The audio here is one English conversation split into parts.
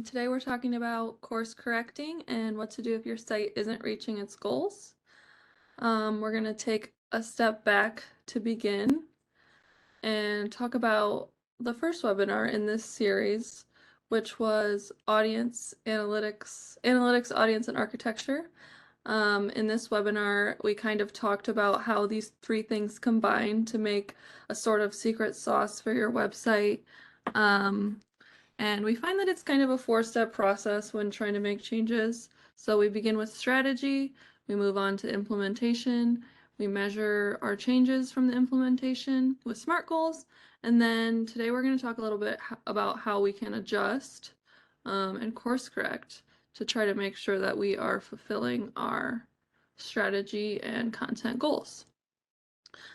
Today we're talking about course correcting and what to do if your site isn't reaching its goals. We're going to take a step back to begin and talk about the first webinar in this series, which was audience analytics, audience, and architecture. In this webinar, we kind of talked about how these three things combine to make a sort of secret sauce for your website. And we find that it's kind of a four-step process when trying to make changes. So we begin with strategy, we move on to implementation, we measure our changes from the implementation with SMART goals, and then today we're going to talk a little bit about how we can adjust and course correct to try to make sure that we are fulfilling our strategy and content goals.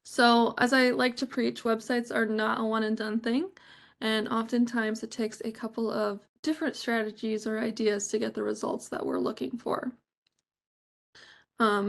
So, as I like to preach, websites are not a one and done thing, and oftentimes it takes a couple of different strategies or ideas to get the results that we're looking for.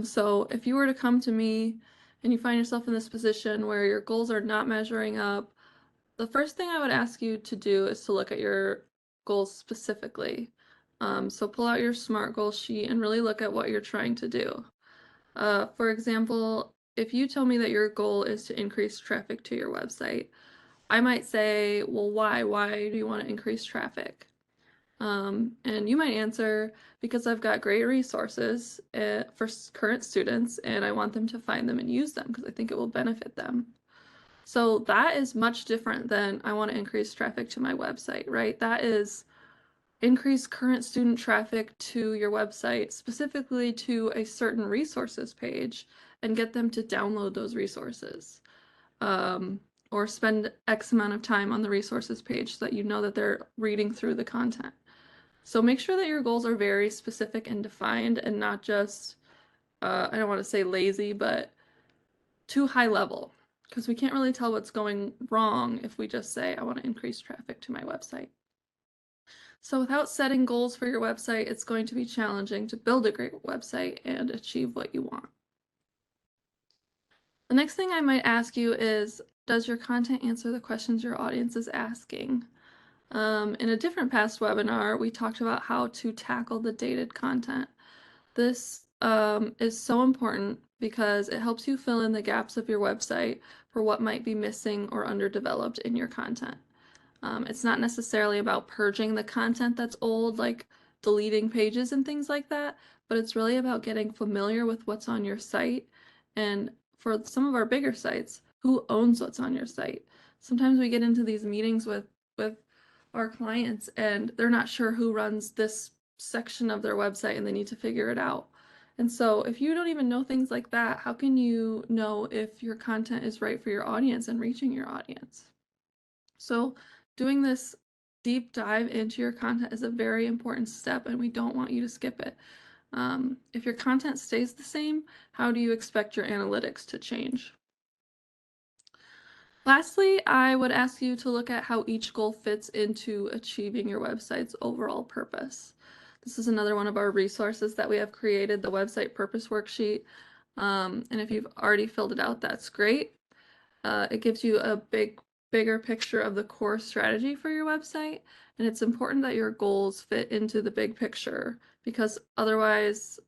So if you were to come to me and you find yourself in this position where your goals are not measuring up, the first thing I would ask you to do is to look at your goals specifically. So pull out your SMART goal sheet and really look at what you're trying to do. For example, if you tell me that your goal is to increase traffic to your website, I might say, well, why? Why do you want to increase traffic? And you might answer, because I've got great resources for current students and I want them to find them and use them because I think it will benefit them. So that is much different than I want to increase traffic to my website, right? That is increase current student traffic to your website, specifically to a certain resources page, and get them to download those resources. Or spend X amount of time on the resources page so that you know that they're reading through the content. So make sure that your goals are very specific and defined and not just, I don't want to say lazy, but too high level, because we can't really tell what's going wrong if we just say, I want to increase traffic to my website. So without setting goals for your website, it's going to be challenging to build a great website and achieve what you want. The next thing I might ask you is, does your content answer the questions your audience is asking? In a different past webinar, we talked about how to tackle the dated content. This is so important because it helps you fill in the gaps of your website for what might be missing or underdeveloped in your content. It's not necessarily about purging the content that's old, like deleting pages and things like that, but it's really about getting familiar with what's on your site. And for some of our bigger sites, who owns what's on your site? Sometimes we get into these meetings with our clients and they're not sure who runs this section of their website and they need to figure it out. And so if you don't even know things like that, how can you know if your content is right for your audience and reaching your audience? So doing this deep dive into your content is a very important step and we don't want you to skip it. If your content stays the same, how do you expect your analytics to change? Lastly, I would ask you to look at how each goal fits into achieving your website's overall purpose. This is another one of our resources that we have created, the website purpose worksheet. And if you've already filled it out, that's great. It gives you a bigger picture of the core strategy for your website. And it's important that your goals fit into the big picture because otherwise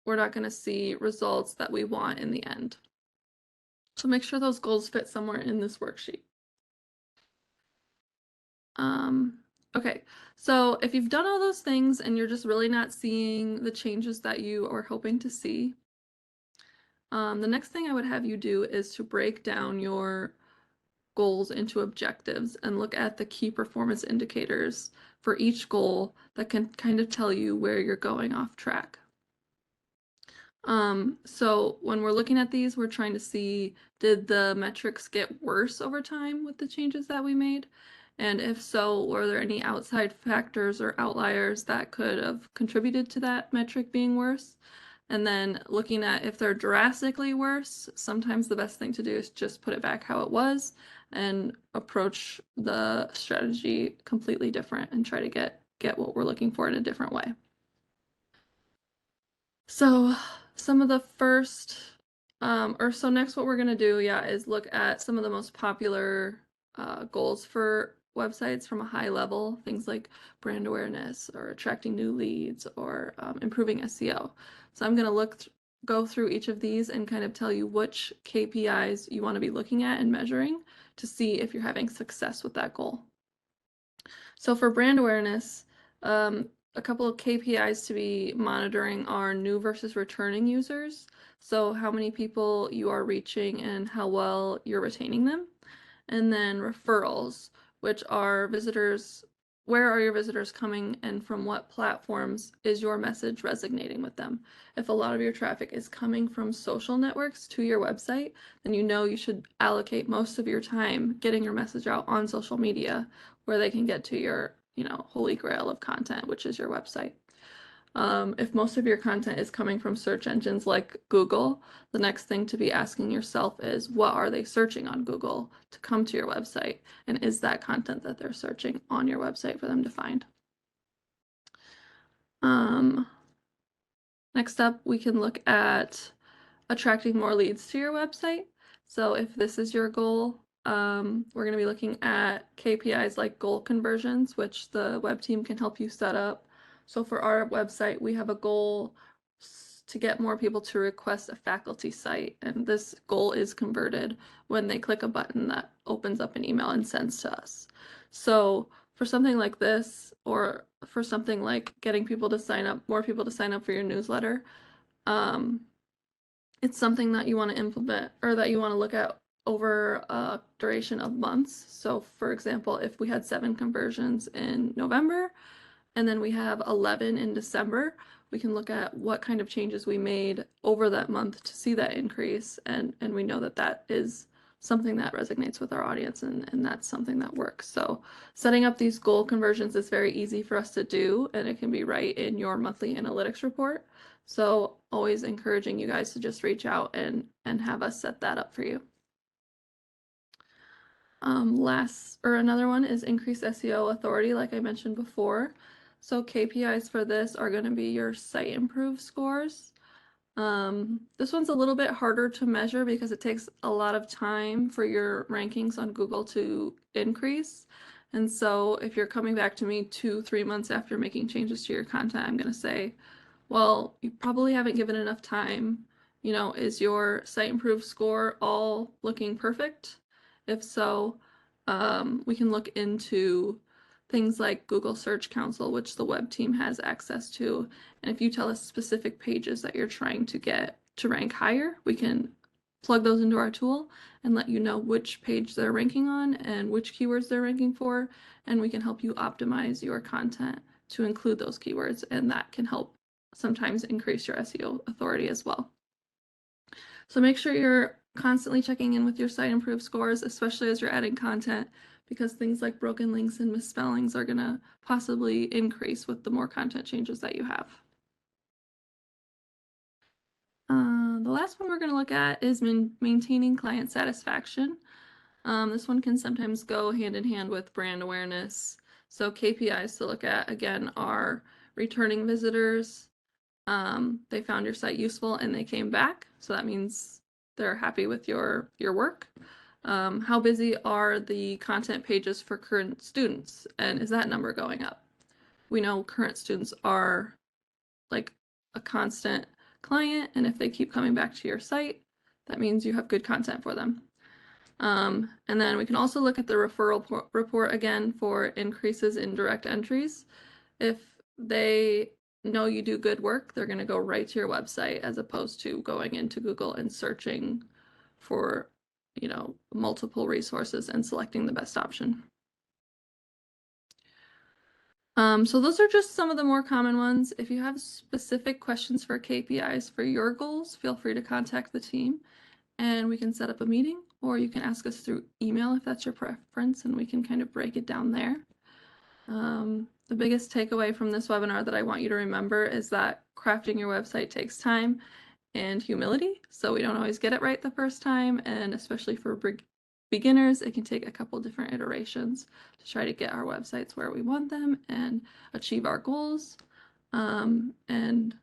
we're not going to see results that we want in the end. So make sure those goals fit somewhere in this worksheet. Okay, so if you've done all those things and you're just really not seeing the changes that you are hoping to see, the next thing I would have you do is to break down your goals into objectives and look at the key performance indicators for each goal that can kind of tell you where you're going off track. So when we're looking at these, we're trying to see, did the metrics get worse over time with the changes that we made? And if so, were there any outside factors or outliers that could have contributed to that metric being worse? And then looking at if they're drastically worse, sometimes the best thing to do is just put it back how it was and approach the strategy completely different and try to get what we're looking for in a different way. So some of the first, so next what we're gonna do, is look at some of the most popular goals for websites from a high level, things like brand awareness or attracting new leads or improving SEO. So I'm going to go through each of these and kind of tell you which KPIs you want to be looking at and measuring to see if you're having success with that goal. So for brand awareness, a couple of KPIs to be monitoring are new versus returning users. So how many people you are reaching and how well you're retaining them. And then referrals, which are visitors, where are your visitors coming and from what platforms is your message resonating with them? If a lot of your traffic is coming from social networks to your website, then you know you should allocate most of your time getting your message out on social media where they can get to your, holy grail of content, which is your website. If most of your content is coming from search engines like Google, the next thing to be asking yourself is, what are they searching on Google to come to your website? And is that content that they're searching on your website for them to find? Next up, we can look at attracting more leads to your website. So if this is your goal, we're going to be looking at KPIs like goal conversions, which the web team can help you set up. So for our website, we have a goal to get more people to request a faculty site, and this goal is converted when they click a button that opens up an email and sends to us. So for something like this, or for something like getting people to sign up, more people to sign up for your newsletter, it's something that you want to implement or that you want to look at over a duration of months. So for example, if we had 7 conversions in November and then we have 11 in December, we can look at what kind of changes we made over that month to see that increase. And we know that that is something that resonates with our audience, and that's something that works. So setting up these goal conversions is very easy for us to do, and it can be right in your monthly analytics report. So always encouraging you guys to just reach out and have us set that up for you. Another one is increase SEO authority, like I mentioned before. So KPIs for this are going to be your site improve scores. This one's a little bit harder to measure because it takes a lot of time for your rankings on Google to increase. And so if you're coming back to me 2-3 months after making changes to your content, I'm going to say, well, you probably haven't given enough time. Is your site improve score all looking perfect? If so, we can look into things like Google Search Console, which the web team has access to. And if you tell us specific pages that you're trying to get to rank higher, we can plug those into our tool and let you know which page they're ranking on and which keywords they're ranking for. And we can help you optimize your content to include those keywords. And that can help sometimes increase your SEO authority as well. So make sure you're constantly checking in with your site improve scores, especially as you're adding content, because things like broken links and misspellings are going to possibly increase with the more content changes that you have. The last one we're going to look at is maintaining client satisfaction. This one can sometimes go hand in hand with brand awareness. So KPIs to look at, again, are returning visitors. They found your site useful and they came back. So that means they're happy with your work. How busy are the content pages for current students? And is that number going up? We know current students are like a constant client, and if they keep coming back to your site, that means you have good content for them. And then we can also look at the referral report again for increases in direct entries. If they know you do good work, they're going to go right to your website as opposed to going into Google and searching for, multiple resources and selecting the best option. So those are just some of the more common ones. If you have specific questions for KPIs for your goals, feel free to contact the team and we can set up a meeting, or you can ask us through email if that's your preference, and we can kind of break it down there. The biggest takeaway from this webinar that I want you to remember is that crafting your website takes time and humility. So we don't always get it right the first time, and especially for beginners, it can take a couple different iterations to try to get our websites where we want them and achieve our goals. And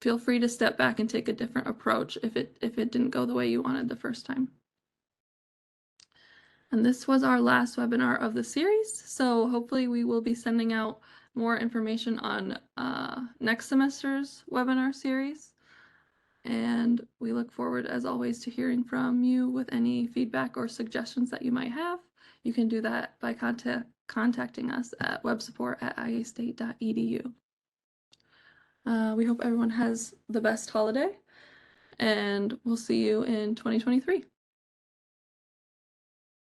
feel free to step back and take a different approach if it didn't go the way you wanted the first time. And this was our last webinar of the series, so hopefully we will be sending out more information on next semester's webinar series. And we look forward, as always, to hearing from you with any feedback or suggestions that you might have. You can do that by contacting us at websupport@iastate.edu. We hope everyone has the best holiday, and we'll see you in 2023.